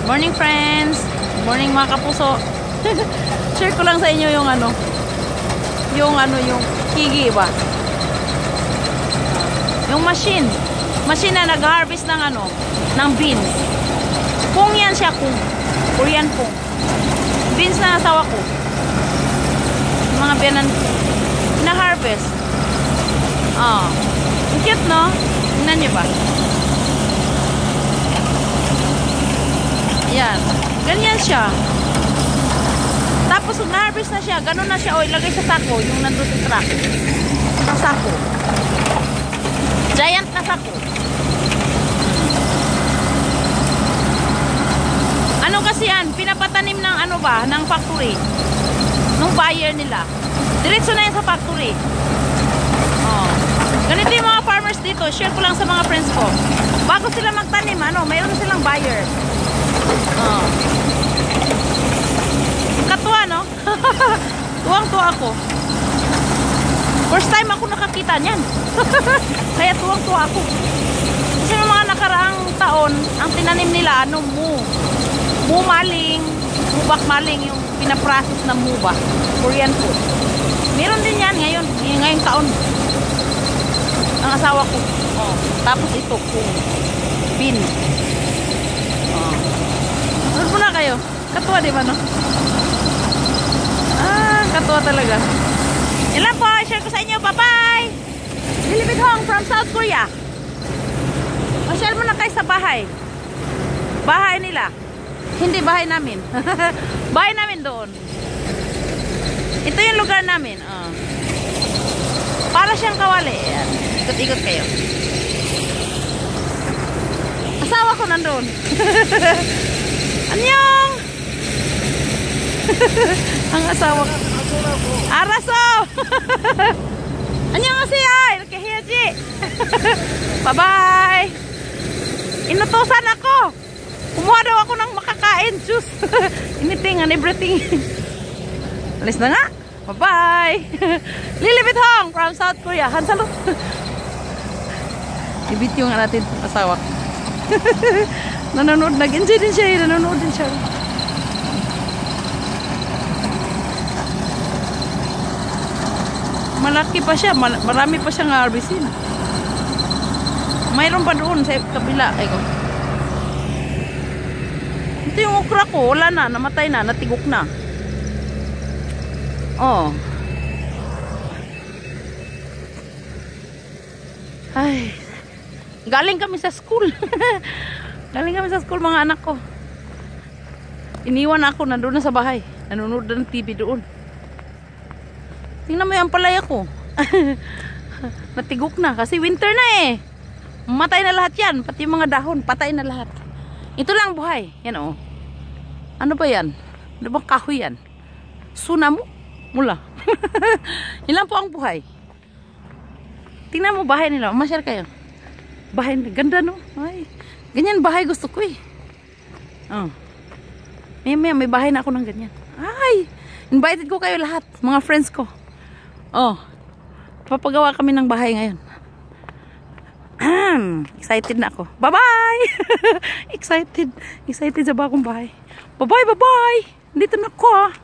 Morning friends! Morning mga kapuso! Share ko lang sa inyo yung yung higi ba? Yung machine na nag-harvest ng ng beans. Kung yan siya, Korean pong. Beans na nasawa ko. Mga biyanan na-harvest. Ang cute, no? Tingnan niyo ba? Yan. Ganyan siya. Tapos na-harvest na siya. Ganun na siya. O, ilagay sa sako. Yung nandun sa truck. Sa sako. Giant na sako. Ano kasi yan? Pinapatanim ng ng factory. Nung buyer nila. Diretso na yan sa factory. Oh. Ganito yung mga farmers dito. Share ko lang sa mga friends ko. Bago sila magtanim, mayroon silang buyer. Oh. Katuwa, no? Tuwang-tuwa ako. First time ako nakakita niyan. Kaya tuwang-tuwa ako. Kasi ng mga nakaraang taon, ang tinanim nila, maling, mubak maling, yung pinaprocess na muba. Korean food. Meron din yan ngayong taon. Ang asawa ko. Oh. Tapos ito, bean. Oh. Ano po na kayo? Katuwa, di ba, no? Katuwa talaga. Yan po, share ko sa inyo. Bye-bye! Lilibit Hong from South Korea. Share mo na kayo sa bahay. Bahay nila. Hindi bahay namin. Bahay namin doon. Ito yung lugar namin. Para siyang kawali. Ayan. Ikot-ikot kayo. Asawa ko nandun. Anyong! Ang asawa ko. Araso! Anyong asiyay! Nakahiyaji! Bye-bye! Inutosan ako! Kumuha daw ako ng makakain juice. Anything and everything. Alis na nga. Bye-bye. Lilibit Hong from South Korea. Hansalo. Ibit yung natin asawa. Nanonood. Nag-enjoy din siya. Nanonood din siya. Malaki pa siya. Marami pa siyang harvestin. Mayroon pa doon sa kabila. Ay ko. Ito yung okra ko. Wala na. Namatay na. Natigok na. Oh. Ay. Galing kami sa school. Galing kami sa school mga anak ko. Iniwan ako. Nandun na sa bahay. Nanonood ng TV doon. Tingnan mo yung palaya ko. Natigok na. Kasi winter na eh. Matay na lahat yan. Pati yung mga dahon. Patay na lahat. Ito lang buhay. Yan oh. Ano ba yan? Ano bang kahoy yan? Sunamo? Mula. Ilan po ang buhay? Tingnan mo bahay nila. Masyar kayo. Bahay nila. Ganda no? Ay. Ganyan bahay gusto ko eh. Oh. May bahay na ako ng ganyan. Ay. Invited ko kayo lahat. Mga friends ko. Oh. Papagawa kami ng bahay ngayon. Excited na ako. Bye-bye! Excited sa bagong bahay. Bye-bye, bye-bye! Dito na ako ah.